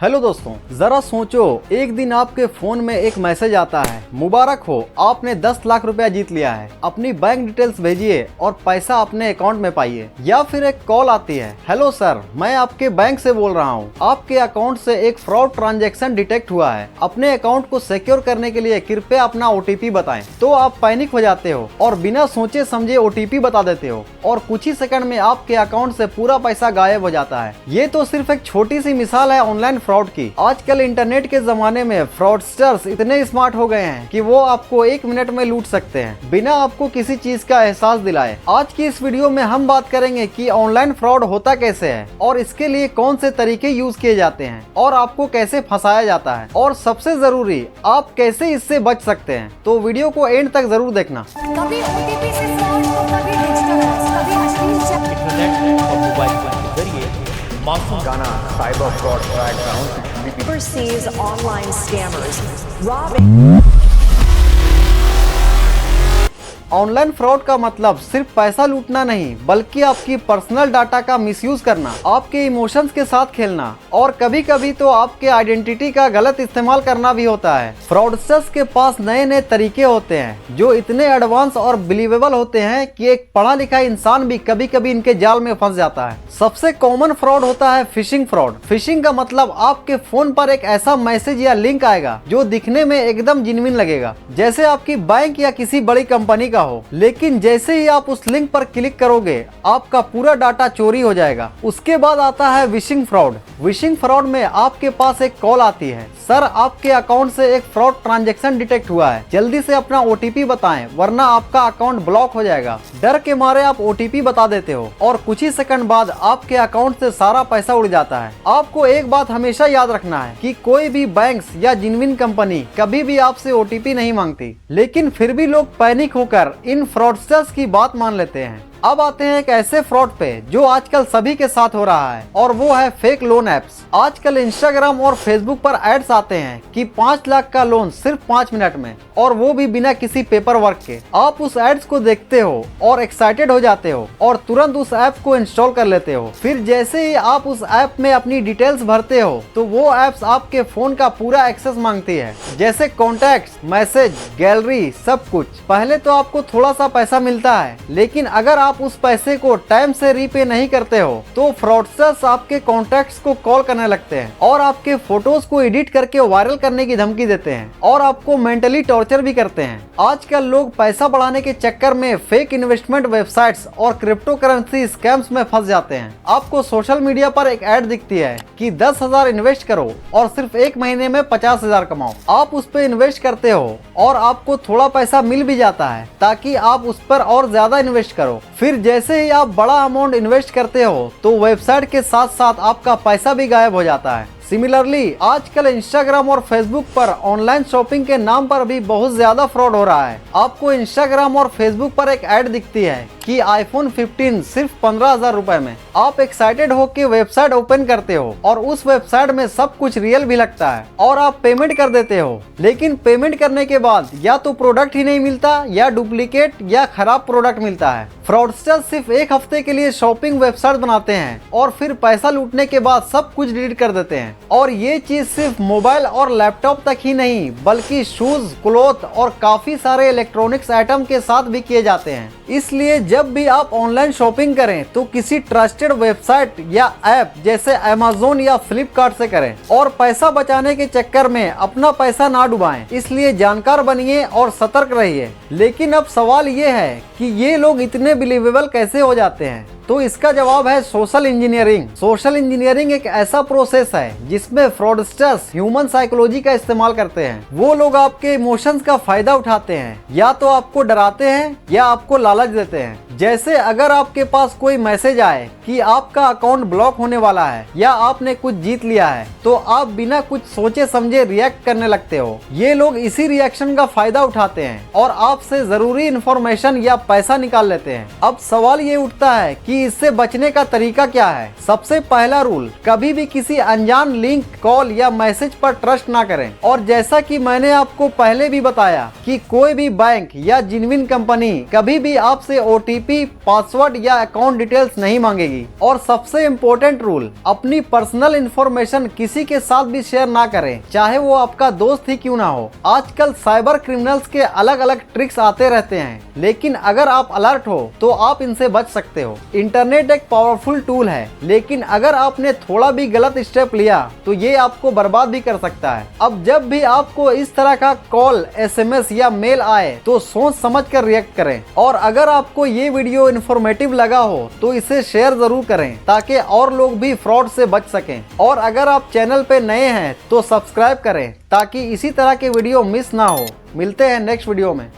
Hello दोस्तों, जरा सोचो, एक दिन आपके फोन में एक मैसेज आता है, मुबारक हो, आपने 10 लाख रुपया जीत लिया है, अपनी बैंक डिटेल्स भेजिए और पैसा अपने अकाउंट में पाइए। या फिर एक कॉल आती है, हेलो सर, मैं आपके बैंक से बोल रहा हूँ, आपके अकाउंट से एक फ्रॉड ट्रांजैक्शन डिटेक्ट हुआ है, अपने अकाउंट को सिक्योर करने के लिए कृपया अपना OTP बताएं। तो आप पैनिक हो जाते हो और बिना सोचे समझे OTP बता देते हो और कुछ ही सेकंड में आपके अकाउंट से पूरा पैसा गायब हो जाता है। ये तो सिर्फ एक छोटी सी मिसाल है ऑनलाइन फ्रॉड की। आजकल इंटरनेट के जमाने में फ्रॉडस्टर्स इतने स्मार्ट हो गए हैं कि वो आपको 1 मिनट में लूट सकते हैं बिना आपको किसी चीज का एहसास दिलाए। आज की इस वीडियो में हम बात करेंगे कि ऑनलाइन फ्रॉड होता कैसे है और इसके लिए कौन से तरीके यूज किए जाते हैं और आपको कैसे फंसाया जाता है और सबसे जरूरी आप कैसे इससे बच सकते हैं। तो वीडियो को एंड तक जरूर देखना। कभी OTP से फ्रॉड तो कभी डिजिटल एप्स, कभी अश्लील चैट। इंटरनेट और मोबाइल फोन के जरिए मासूम गाना cyber fraud track Overseas online scammers robbing. Online fraud का मतलब सिर्फ पैसा लूटना नहीं, बल्कि आपकी पर्सनल डाटा का मिसयूज करना, आपके इमोशंस के साथ खेलना और कभी कभी तो आपके आइडेंटिटी का गलत इस्तेमाल करना भी होता है। फ्रॉडस्टर्स के पास नए नए तरीके होते हैं जो इतने एडवांस और बिलीवेबल होते हैं कि एक पढ़ा लिखा इंसान भी कभी कभी इनके जाल में फंस जाता है। सबसे कॉमन फ्रॉड होता है फिशिंग फ्रॉड। फिशिंग का मतलब आपके फोन पर एक ऐसा मैसेज या लिंक आएगा जो दिखने में एकदम जेन्युइन लगेगा, जैसे आपकी बैंक या किसी बड़ी कंपनी का हो, लेकिन जैसे ही आप उस लिंक पर क्लिक करोगे आपका पूरा डाटा चोरी हो जाएगा। उसके बाद आता है विशिंग फ्रॉड। विशिंग फ्रॉड में आपके पास एक कॉल आती है, सर आपके अकाउंट से एक फ्रॉड ट्रांजैक्शन डिटेक्ट हुआ है, जल्दी से अपना OTP बताएं वरना आपका अकाउंट ब्लॉक हो जाएगा। डर के मारे आप OTP बता देते हो और कुछ ही सेकंड बाद आपके अकाउंट से सारा पैसा उड़ जाता है। आपको एक बात हमेशा याद रखना है कि कोई भी बैंक्स या जेन्युइन कंपनी कभी भी आपसे OTP नहीं मांगती, लेकिन फिर भी लोग पैनिक होकर इन फ्रॉडस्टर्स की बात मान लेते हैं। अब आते हैं एक ऐसे फ्रॉड पे जो आजकल सभी के साथ हो रहा है और वो है फेक लोन एप्स। आजकल इंस्टाग्राम और फेसबुक पर एड्स आते हैं कि 5 लाख का लोन सिर्फ 5 मिनट में, और वो भी बिना किसी पेपर वर्क के। आप उस एड्स को देखते हो और एक्साइटेड हो जाते हो और तुरंत उस ऐप को इंस्टॉल कर लेते हो। फिर जैसे ही आप उस ऐप में अपनी डिटेल्स भरते हो तो वो एप्स आपके फोन का पूरा एक्सेस मांगती है, जैसे कॉन्टैक्ट्स, मैसेज, गैलरी, सब कुछ। पहले तो आपको थोड़ा सा पैसा मिलता है, लेकिन अगर आप उस पैसे को टाइम से रीपे नहीं करते हो तो फ्रॉडस्टर्स आपके कॉन्टैक्ट्स को कॉल करने लगते हैं और आपके फोटोज को एडिट करके वायरल करने की धमकी देते हैं और आपको मेंटली टॉर्चर भी करते हैं। आजकल लोग पैसा बढ़ाने के चक्कर में फेक इन्वेस्टमेंट वेबसाइट्स और क्रिप्टो करेंसी स्कैम्स में फंस जाते हैं। आपको सोशल मीडिया पर एक ऐड दिखती है कि 10,000 इन्वेस्ट करो और सिर्फ 1 महीने में 50,000 कमाओ। आप उस पर इन्वेस्ट करते हो और आपको थोड़ा पैसा मिल भी जाता है ताकि आप उस पर और ज्यादा इन्वेस्ट करो। फिर जैसे ही आप बड़ा अमाउंट इन्वेस्ट करते हो तो वेबसाइट के साथ साथ आपका पैसा भी गायब हो जाता है। सिमिलरली आजकल इंस्टाग्राम और फेसबुक पर ऑनलाइन शॉपिंग के नाम पर भी बहुत ज्यादा फ्रॉड हो रहा है। आपको इंस्टाग्राम और फेसबुक पर एक ऐड दिखती है कि iPhone 15 सिर्फ 15,000 रुपए में। आप एक्साइटेड होकर वेबसाइट ओपन करते हो और उस वेबसाइट में सब कुछ रियल भी लगता है और आप पेमेंट कर देते हो, लेकिन पेमेंट करने के बाद या तो प्रोडक्ट ही नहीं मिलता या डुप्लीकेट या खराब प्रोडक्ट मिलता है। फ्रॉडस्टर्स सिर्फ 1 हफ्ते के लिए शॉपिंग वेबसाइट बनाते हैं और फिर पैसा लूटने के बाद सब कुछ डिलीट कर देते हैं। और ये चीज सिर्फ मोबाइल और लैपटॉप तक ही नहीं, बल्कि शूज, क्लॉथ और काफी सारे इलेक्ट्रॉनिक्स आइटम के साथ भी किए जाते हैं। इसलिए जब भी आप ऑनलाइन शॉपिंग करें तो किसी ट्रस्टेड वेबसाइट या ऐप जैसे Amazon या Flipkart से करें और पैसा बचाने के चक्कर में अपना पैसा ना डुबाएं। इसलिए जानकार बनिए और सतर्क रहिए। लेकिन अब सवाल ये है कि ये लोग इतने बिलीवेबल कैसे हो जाते हैं? तो इसका जवाब है सोशल इंजीनियरिंग। सोशल इंजीनियरिंग एक ऐसा प्रोसेस है जिसमें फ्रॉडस्टर्स ह्यूमन साइकोलॉजी का इस्तेमाल करते हैं। वो लोग आपके इमोशंस का फायदा उठाते हैं, या तो आपको डराते हैं या आपको लालच देते हैं। जैसे अगर आपके पास कोई मैसेज आए कि आपका अकाउंट ब्लॉक होने वाला है या आपने कुछ जीत लिया है, तो आप बिना कुछ सोचे समझे रिएक्ट करने लगते हो। ये लोग इसी रिएक्शन का फायदा उठाते हैं और आपसे जरूरी इंफॉर्मेशन या पैसा निकाल लेते हैं। अब सवाल ये उठता है कि कि इससे बचने का तरीका क्या है। सबसे पहला रूल, कभी भी किसी अनजान लिंक, कॉल या मैसेज पर ट्रस्ट ना करें। और जैसा कि मैंने आपको पहले भी बताया कि कोई भी बैंक या जेन्युइन कंपनी कभी भी आपसे OTP, पासवर्ड या अकाउंट डिटेल्स नहीं मांगेगी। और सबसे इम्पोर्टेंट रूल, अपनी पर्सनल इंफॉर्मेशन किसी के साथ भी शेयर ना करें, चाहे वो आपका दोस्त ही क्यों ना हो। आजकल साइबर क्रिमिनल्स के अलग अलग ट्रिक्स आते रहते हैं, लेकिन अगर आप अलर्ट हो तो आप इनसे बच सकते हो। इंटरनेट एक पावरफुल टूल है, लेकिन अगर आपने थोड़ा भी गलत स्टेप लिया तो ये आपको बर्बाद भी कर सकता है। अब जब भी आपको इस तरह का कॉल, SMS या मेल आए तो सोच समझ कर रिएक्ट करें। और अगर आपको ये वीडियो इन्फॉर्मेटिव लगा हो तो इसे शेयर जरूर करें, ताकि और लोग भी फ्रॉड से बच सकें। और अगर आप चैनल पे नए हैं तो सब्सक्राइब करें, ताकि इसी तरह के वीडियो मिस ना हो। मिलते हैं नेक्स्ट वीडियो में।